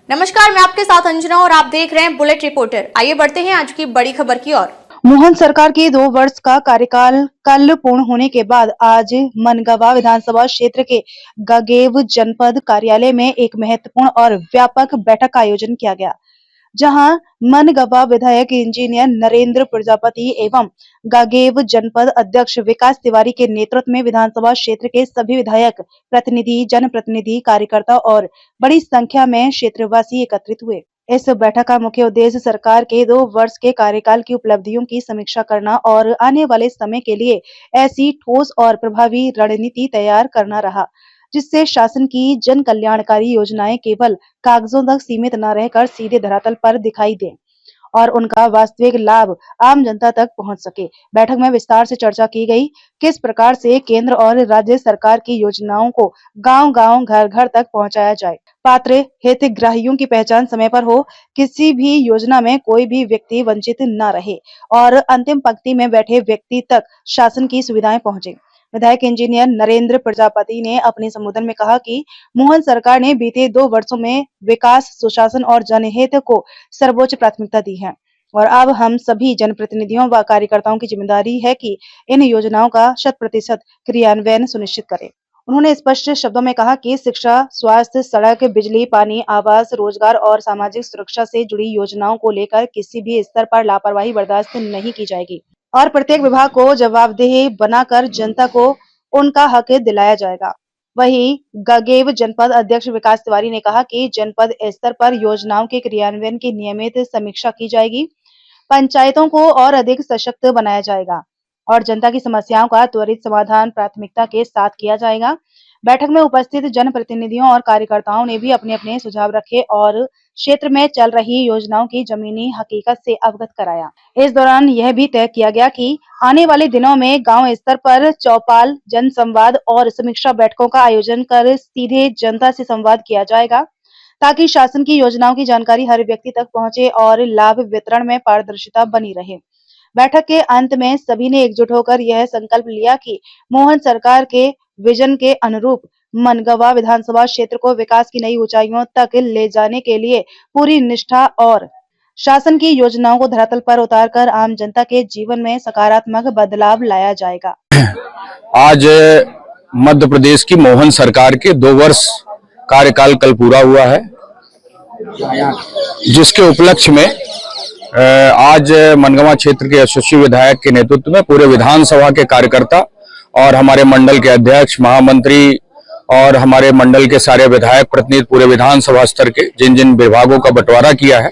नमस्कार, मैं आपके साथ अंजना और आप देख रहे हैं बुलेट रिपोर्टर। आइए बढ़ते हैं आज की बड़ी खबर की ओर। मोहन सरकार के 2 वर्ष का कार्यकाल कल पूर्ण होने के बाद आज मनगवा विधानसभा क्षेत्र के गगेव जनपद कार्यालय में एक महत्वपूर्ण और व्यापक बैठक का आयोजन किया गया, जहां मनगवा विधायक इंजीनियर नरेंद्र प्रजापति एवं गगेव जनपद अध्यक्ष विकास तिवारी के नेतृत्व में विधानसभा क्षेत्र के सभी विधायक, प्रतिनिधि, जनप्रतिनिधि, कार्यकर्ता और बड़ी संख्या में क्षेत्रवासी एकत्रित हुए। इस बैठक का मुख्य उद्देश्य सरकार के 2 वर्ष के कार्यकाल की उपलब्धियों की समीक्षा करना और आने वाले समय के लिए ऐसी ठोस और प्रभावी रणनीति तैयार करना रहा, जिससे शासन की जन कल्याणकारी योजनाएं केवल कागजों तक सीमित न रहकर सीधे धरातल पर दिखाई दें और उनका वास्तविक लाभ आम जनता तक पहुंच सके। बैठक में विस्तार से चर्चा की गई, किस प्रकार से केंद्र और राज्य सरकार की योजनाओं को गांव-गांव, घर-घर तक पहुंचाया जाए, पात्र हितग्राहियों की पहचान समय पर हो, किसी भी योजना में कोई भी व्यक्ति वंचित न रहे और अंतिम पंक्ति में बैठे व्यक्ति तक शासन की सुविधाएं पहुंचे। विधायक इंजीनियर नरेंद्र प्रजापति ने अपने संबोधन में कहा कि मोहन सरकार ने बीते 2 वर्षों में विकास, सुशासन और जनहित को सर्वोच्च प्राथमिकता दी है और अब हम सभी जनप्रतिनिधियों व कार्यकर्ताओं की जिम्मेदारी है कि इन योजनाओं का 100% क्रियान्वयन सुनिश्चित करें। उन्होंने स्पष्ट शब्दों में कहा कि शिक्षा, स्वास्थ्य, सड़क, बिजली, पानी, आवास, रोजगार और सामाजिक सुरक्षा से जुड़ी योजनाओं को लेकर किसी भी स्तर पर लापरवाही बर्दाश्त नहीं की जाएगी और प्रत्येक विभाग को जवाबदेह बनाकर जनता को उनका हक दिलाया जाएगा। वहीं गगेव जनपद अध्यक्ष विकास तिवारी ने कहा कि जनपद स्तर पर योजनाओं के क्रियान्वयन की नियमित समीक्षा की जाएगी, पंचायतों को और अधिक सशक्त बनाया जाएगा और जनता की समस्याओं का त्वरित समाधान प्राथमिकता के साथ किया जाएगा। बैठक में उपस्थित जनप्रतिनिधियों और कार्यकर्ताओं ने भी अपने-अपने सुझाव रखे और क्षेत्र में चल रही योजनाओं की जमीनी हकीकत से अवगत कराया। इस दौरान यह भी तय किया गया कि आने वाले दिनों में गांव स्तर पर चौपाल, जनसंवाद और समीक्षा बैठकों का आयोजन कर सीधे जनता से संवाद किया जाएगा, ताकि शासन की योजनाओं की जानकारी हर व्यक्ति तक पहुंचे और लाभ वितरण में पारदर्शिता बनी रहे। बैठक के अंत में सभी ने एकजुट होकर यह संकल्प लिया कि मोहन सरकार के विजन के अनुरूप मनगवा विधानसभा क्षेत्र को विकास की नई ऊंचाइयों तक ले जाने के लिए पूरी निष्ठा और शासन की योजनाओं को धरातल पर उतारकर आम जनता के जीवन में सकारात्मक बदलाव लाया जाएगा। आज मध्य प्रदेश की मोहन सरकार के 2 वर्ष कार्यकाल कल पूरा हुआ है, जिसके उपलक्ष्य में आज मनगवा क्षेत्र के यशस्वी विधायक के नेतृत्व में पूरे विधानसभा के कार्यकर्ता और हमारे मंडल के अध्यक्ष, महामंत्री और हमारे मंडल के सारे विधायक प्रतिनिधि पूरे विधानसभा स्तर के जिन जिन विभागों का बंटवारा किया है,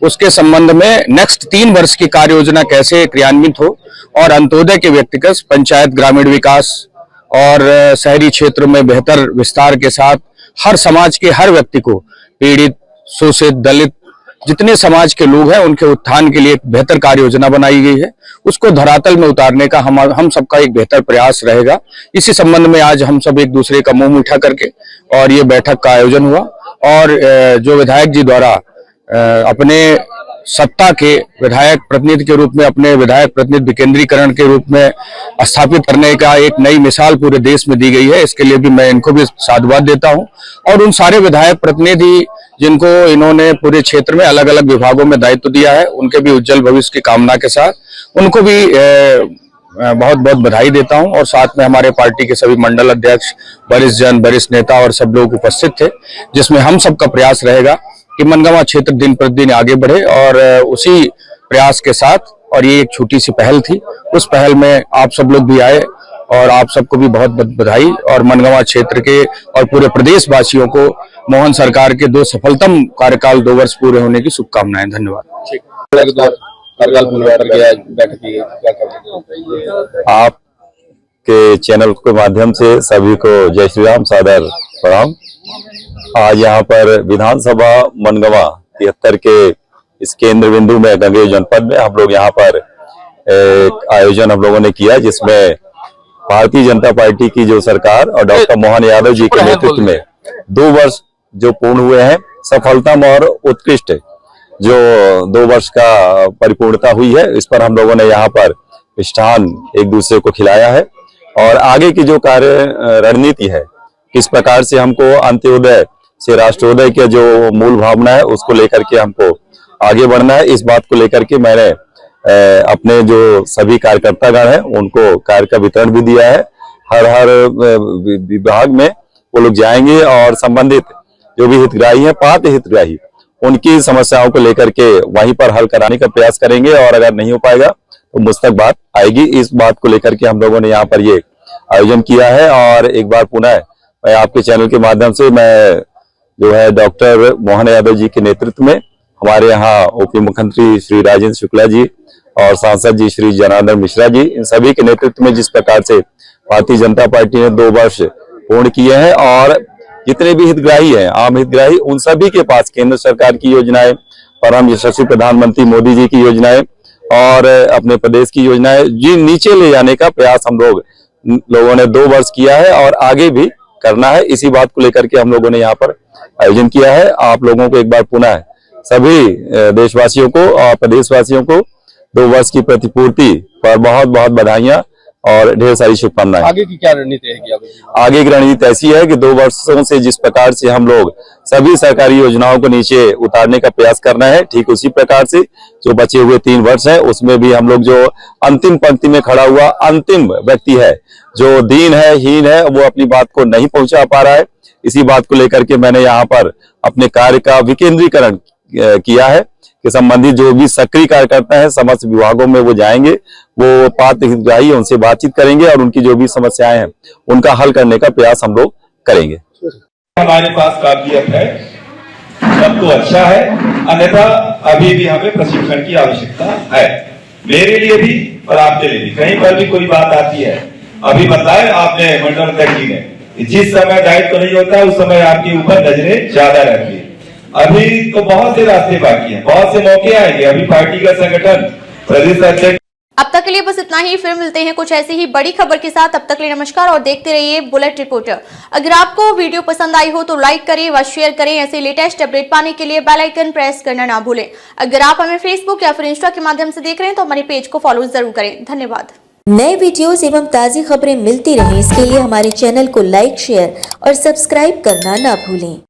उसके संबंध में नेक्स्ट 3 वर्ष की कार्य योजना कैसे क्रियान्वित हो और अंत्योदय के व्यक्तिगत, पंचायत, ग्रामीण विकास और शहरी क्षेत्र में बेहतर विस्तार के साथ हर समाज के हर व्यक्ति को, पीड़ित, शोषित, दलित, जितने समाज के लोग हैं उनके उत्थान के लिए एक बेहतर कार्य योजना बनाई गई है, उसको धरातल में उतारने का हम सबका एक बेहतर प्रयास रहेगा। इसी संबंध में आज हम सब एक दूसरे का मुंह मीठा करके और ये बैठक का आयोजन हुआ और जो विधायक जी द्वारा अपने सत्ता के विधायक प्रतिनिधि के रूप में, अपने विधायक प्रतिनिधि विकेंद्रीकरण के रूप में स्थापित करने का एक नई मिसाल पूरे देश में दी गई है, इसके लिए भी मैं इनको भी साधुवाद देता हूं और उन सारे विधायक प्रतिनिधि जिनको इन्होंने पूरे क्षेत्र में अलग अलग विभागों में दायित्व दिया है, उनके भी उज्जवल भविष्य की कामना के साथ उनको भी बहुत बहुत बधाई देता हूं और साथ में हमारे पार्टी के सभी मंडल अध्यक्ष, वरिष्ठ जन, वरिष्ठ नेता और सब लोग उपस्थित थे, जिसमें हम सबका प्रयास रहेगा कि मनगवा क्षेत्र दिन प्रतिदिन आगे बढ़े और उसी प्रयास के साथ, और ये एक छोटी सी पहल थी, उस पहल में आप सब लोग भी आए और आप सबको भी बहुत बहुत बधाई और मनगवा क्षेत्र के और पूरे प्रदेश वासियों को मोहन सरकार के 2 सफलतम कार्यकाल 2 वर्ष पूरे होने की शुभकामनाएं। धन्यवाद। आपके चैनल के माध्यम से सभी को जय श्री राम, सादर प्रणाम। आज यहाँ पर विधानसभा मनगवा 73 के इस केंद्र बिंदु में गगेव जनपद में हम लोग यहाँ पर एक आयोजन हम लोगों ने किया, जिसमें भारतीय जनता पार्टी की जो सरकार और डॉक्टर मोहन यादव जी के नेतृत्व में 2 वर्ष जो पूर्ण हुए हैं, सफलतम और उत्कृष्ट जो 2 वर्ष का परिपूर्णता हुई है, इस पर हम लोगों ने यहाँ पर मिष्ठान एक दूसरे को खिलाया है और आगे की जो कार्य रणनीति है, किस प्रकार से हमको अंत्योदय से राष्ट्रोदय के जो मूल भावना है उसको लेकर के हमको आगे बढ़ना है। इस बात को लेकर के मैंने अपने जो सभी कार्यकर्तागण हैं उनको कार्य का वितरण भी दिया है। हर विभाग में वो लोग जाएंगे और संबंधित जो भी हितग्राही हैं, पात्र हितग्राही, उनकी समस्याओं को लेकर के वहीं पर हल कराने का प्रयास करेंगे और अगर नहीं हो पाएगा तो मुझ तक बात आएगी। इस बात को लेकर के हम लोगों ने यहाँ पर ये आयोजन किया है। और एक बार पुनः मैं आपके चैनल के माध्यम से मैं जो है डॉक्टर मोहन यादव जी के नेतृत्व में हमारे यहाँ उप मुख्यमंत्री श्री राजेंद्र शुक्ला जी और सांसद जी श्री जनार्दन मिश्रा जी, इन सभी के नेतृत्व में जिस प्रकार से भारतीय जनता पार्टी ने 2 वर्ष पूर्ण किए हैं और जितने भी हितग्राही हैं, आम हितग्राही, उन सभी के पास केंद्र सरकार की योजनाएं, परम यशस्वी प्रधानमंत्री मोदी जी की योजनाएं और अपने प्रदेश की योजनाएं जी नीचे ले जाने का प्रयास हम लोगों ने 2 वर्ष किया है और आगे भी करना है। इसी बात को लेकर के हम लोगों ने यहाँ पर आयोजन किया है। आप लोगों को एक बार पुनः सभी देशवासियों को और प्रदेशवासियों को 2 वर्ष की प्रतिपूर्ति पर बहुत बहुत बधाइयां और ढेर सारी शुभकामनाएं। आगे की क्या रणनीति रहेगी? आगे की रणनीति ऐसी है कि 2 वर्षों से जिस प्रकार से हम लोग सभी सरकारी योजनाओं को नीचे उतारने का प्रयास करना है, ठीक उसी प्रकार से जो बचे हुए 3 वर्ष है उसमें भी हम लोग जो अंतिम पंक्ति में खड़ा हुआ अंतिम व्यक्ति है, जो दीन है, हीन है, वो अपनी बात को नहीं पहुंचा पा रहा है, इसी बात को लेकर के मैंने यहाँ पर अपने कार्य का विकेंद्रीकरण किया है कि संबंधित जो भी सक्रिय कार्यकर्ता है समस्त विभागों में वो जाएंगे, वो पात्र हितग्राही उनसे बातचीत करेंगे और उनकी जो भी समस्याएं हैं उनका हल करने का प्रयास हम लोग करेंगे। हमारे पास काबिलियत है, सब तो अच्छा है, अन्यथा अभी भी हमें प्रशिक्षण की आवश्यकता है, मेरे लिए भी और आपके लिए भी। कहीं पर भी कोई बात आती है, अभी बताया आपने मंडल अध्यक्ष जी ने, जिस समय दायित्व नहीं होता है उस समय आपके ऊपर नजरें ज्यादा रहती है। अभी तो बहुत से रास्ते बाकी हैं, बहुत से मौके आएंगे। अभी पार्टी का संगठन प्रदेश अध्यक्ष। अब तक के लिए बस इतना ही। फिर मिलते हैं कुछ ऐसी ही बड़ी खबर के साथ। अब तक के लिए नमस्कार और देखते रहिए बुलेट रिपोर्टर। अगर आपको वीडियो पसंद आई हो तो लाइक करें व शेयर करें। ऐसे लेटेस्ट अपडेट पाने के लिए बेल आइकन प्रेस करना ना भूलें। अगर आप हमें फेसबुक या फिर इंस्टा के माध्यम से देख रहे हैं तो हमारे पेज को फॉलो जरूर करें। धन्यवाद। नए वीडियोस एवं ताज़ी खबरें मिलती रहें, इसके लिए हमारे चैनल को लाइक, शेयर और सब्सक्राइब करना ना भूलें।